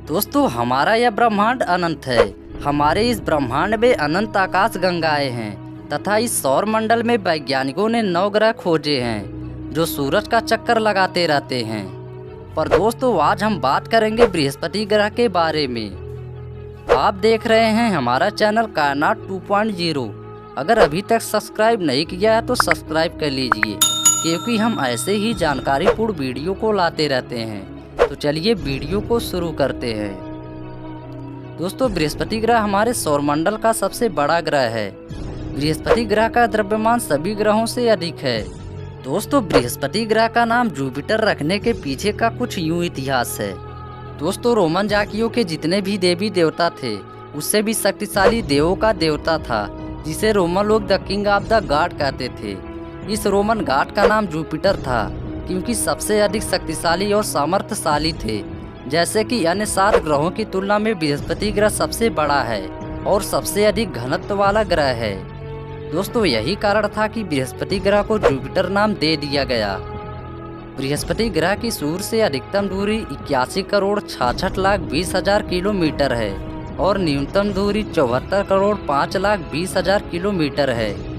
दोस्तों, हमारा यह ब्रह्मांड अनंत है। हमारे इस ब्रह्मांड में अनंत आकाश गंगाएं हैं तथा इस सौर मंडल में वैज्ञानिकों ने 9 ग्रह खोजे हैं जो सूरज का चक्कर लगाते रहते हैं। पर दोस्तों, आज हम बात करेंगे बृहस्पति ग्रह के बारे में। आप देख रहे हैं हमारा चैनल कायनात 2.0। अगर अभी तक सब्सक्राइब नहीं किया है तो सब्सक्राइब कर लीजिए, क्योंकि हम ऐसे ही जानकारीपूर्ण वीडियो को लाते रहते हैं। तो चलिए वीडियो को शुरू करते हैं। दोस्तों, बृहस्पति ग्रह हमारे सौरमंडल का सबसे बड़ा ग्रह है। बृहस्पति ग्रह का द्रव्यमान सभी ग्रहों से अधिक है। दोस्तों, बृहस्पति ग्रह का नाम जुपिटर रखने के पीछे का कुछ यूं इतिहास है। दोस्तों, रोमन जातियों के जितने भी देवी देवता थे, उससे भी शक्तिशाली देवों का देवता था, जिसे रोमन लोग the king of the God कहते थे। इस रोमन गॉड का नाम जुपिटर था, क्योंकि सबसे अधिक शक्तिशाली और सामर्थ्यशाली थे। जैसे कि अन्य 7 ग्रहों की तुलना में बृहस्पति ग्रह सबसे बड़ा है और सबसे अधिक घनत्व वाला ग्रह है। दोस्तों, यही कारण था कि बृहस्पति ग्रह को जुपिटर नाम दे दिया गया। बृहस्पति ग्रह की सूर्य से अधिकतम दूरी 81 करोड़ 66 लाख 20 हजार किलोमीटर है और न्यूनतम दूरी 74 करोड़ 5 लाख 20 हजार किलोमीटर है।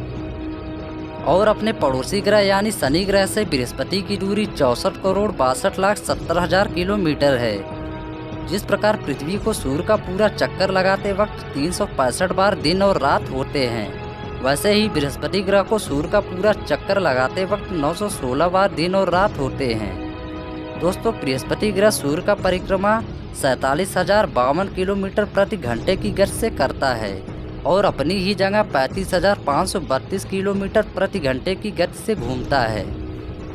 और अपने पड़ोसी ग्रह यानी शनि ग्रह से बृहस्पति की दूरी 64 करोड़ 62 लाख 70 हजार किलोमीटर है। जिस प्रकार पृथ्वी को सूर्य का पूरा चक्कर लगाते वक्त 365 बार दिन और रात होते हैं, वैसे ही बृहस्पति ग्रह को सूर्य का पूरा चक्कर लगाते वक्त 916 बार दिन और रात होते हैं। दोस्तों, बृहस्पति ग्रह सूर्य का परिक्रमा 47,052 किलोमीटर प्रति घंटे की गति से करता है और अपनी ही जगह 35,532 किलोमीटर प्रति घंटे की गति से घूमता है।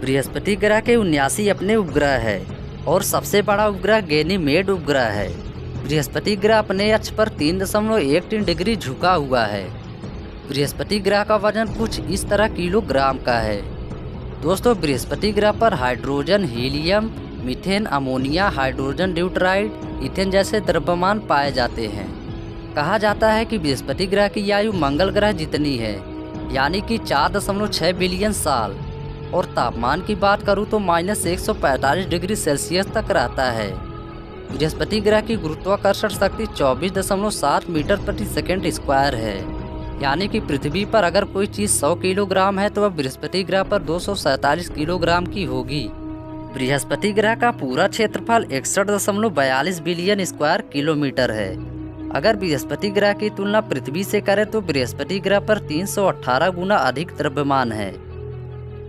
बृहस्पति ग्रह के 79 अपने उपग्रह है और सबसे बड़ा उपग्रह गैनीमेड उपग्रह है। बृहस्पति ग्रह अपने अक्ष पर 3.13 डिग्री झुका हुआ है। बृहस्पति ग्रह का वजन कुछ इस तरह किलोग्राम का है। दोस्तों, बृहस्पति ग्रह पर hydrogen, helium, methane, ammonia, hydrogen deuteride, ethane जैसे द्रव्यमान पाए जाते हैं। कहा जाता है कि बृहस्पति ग्रह की आयु मंगल ग्रह जितनी है, यानी कि 4.6 बिलियन साल। और तापमान की बात करूं तो -145 डिग्री सेल्सियस तक रहता है। बृहस्पति ग्रह की गुरुत्वाकर्षण शक्ति 24.7 मीटर प्रति सेकंड स्क्वायर है, यानी कि पृथ्वी पर अगर कोई चीज़ 100 किलोग्राम है तो वह बृहस्पति ग्रह पर 247 किलोग्राम की होगी। बृहस्पति ग्रह का पूरा क्षेत्रफल 61.42 बिलियन स्क्वायर किलोमीटर है। अगर बृहस्पति ग्रह की तुलना पृथ्वी से करें तो बृहस्पति ग्रह पर 318 गुना अधिक द्रव्यमान है।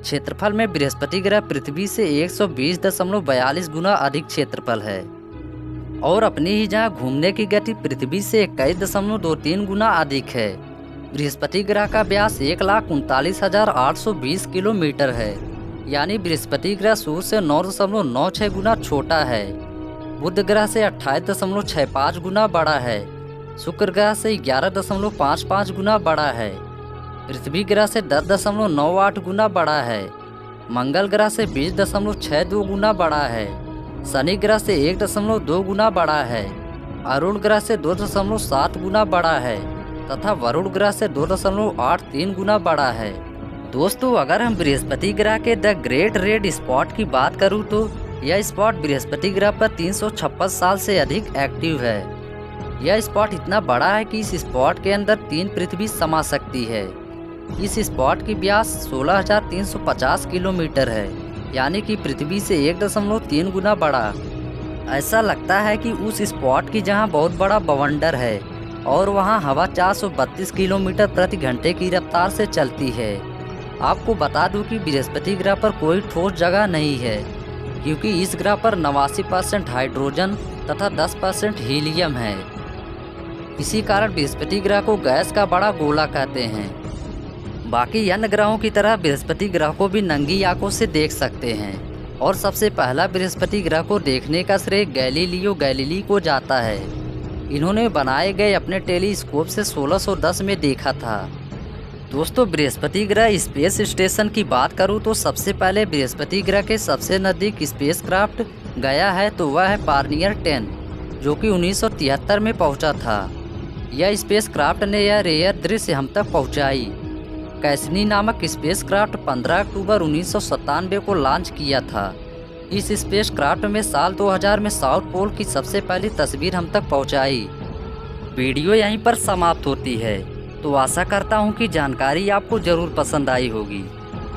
क्षेत्रफल में बृहस्पति ग्रह पृथ्वी से 120.42 गुना अधिक क्षेत्रफल है और अपनी ही जगह घूमने की गति पृथ्वी से 21.23 गुना अधिक है। बृहस्पति ग्रह का व्यास 1,39,820 किलोमीटर है, यानी बृहस्पति ग्रह सूर्य से 9.96 गुना छोटा है। बुध ग्रह से 28.65 गुना बड़ा है। शुक्र ग्रह से 11.55 गुना बड़ा है। पृथ्वी ग्रह से 10.98 गुना बड़ा है। मंगल ग्रह से 20.62 गुना बड़ा है। शनि ग्रह से 1.2 गुना बड़ा है। अरुण ग्रह से 2.7 गुना बड़ा है तथा वरुण ग्रह से 2.83 गुना बड़ा है। दोस्तों, अगर हम बृहस्पति ग्रह के द ग्रेट रेड स्पॉट की बात करूँ तो यह स्पॉट बृहस्पति ग्रह पर 356 साल से अधिक एक्टिव है। यह स्पॉट इतना बड़ा है कि इस स्पॉट के अंदर 3 पृथ्वी समा सकती है। इस स्पॉट की व्यास 16,350 किलोमीटर है, यानी कि पृथ्वी से 1.3 गुना बड़ा। ऐसा लगता है कि उस स्पॉट की जहां बहुत बड़ा बवंडर है और वहां हवा 432 किलोमीटर प्रति घंटे की रफ्तार से चलती है। आपको बता दूं कि बृहस्पति ग्रह पर कोई ठोस जगह नहीं है, क्योंकि इस ग्रह पर 89% हाइड्रोजन तथा 10% हीलियम है। इसी कारण बृहस्पति ग्रह को गैस का बड़ा गोला कहते हैं। बाकी अन्य ग्रहों की तरह बृहस्पति ग्रह को भी नंगी आंखों से देख सकते हैं और सबसे पहला बृहस्पति ग्रह को देखने का श्रेय गैलीलियो गैलीली को जाता है। इन्होंने बनाए गए अपने टेलीस्कोप से 1610 में देखा था। दोस्तों, बृहस्पति ग्रह स्पेस स्टेशन की बात करूं तो सबसे पहले बृहस्पति ग्रह के सबसे नज़दीक स्पेसक्राफ्ट गया है तो वह है पार्नियर 10, जो कि 1973 में पहुंचा था। यह स्पेसक्राफ्ट ने यह रेयर दृश्य हम तक पहुंचाई। कैसनी नामक स्पेसक्राफ्ट 15 अक्टूबर 1997 को लॉन्च किया था। इस स्पेस क्राफ्ट में साल 2000 में साउथ पोल की सबसे पहली तस्वीर हम तक पहुंचाई। वीडियो यहीं पर समाप्त होती है। तो आशा करता हूं कि जानकारी आपको ज़रूर पसंद आई होगी।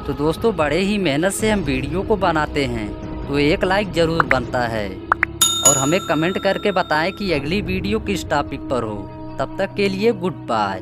तो दोस्तों, बड़े ही मेहनत से हम वीडियो को बनाते हैं, तो एक लाइक ज़रूर बनता है और हमें कमेंट करके बताएं कि अगली वीडियो किस टॉपिक पर हो। तब तक के लिए गुड बाय।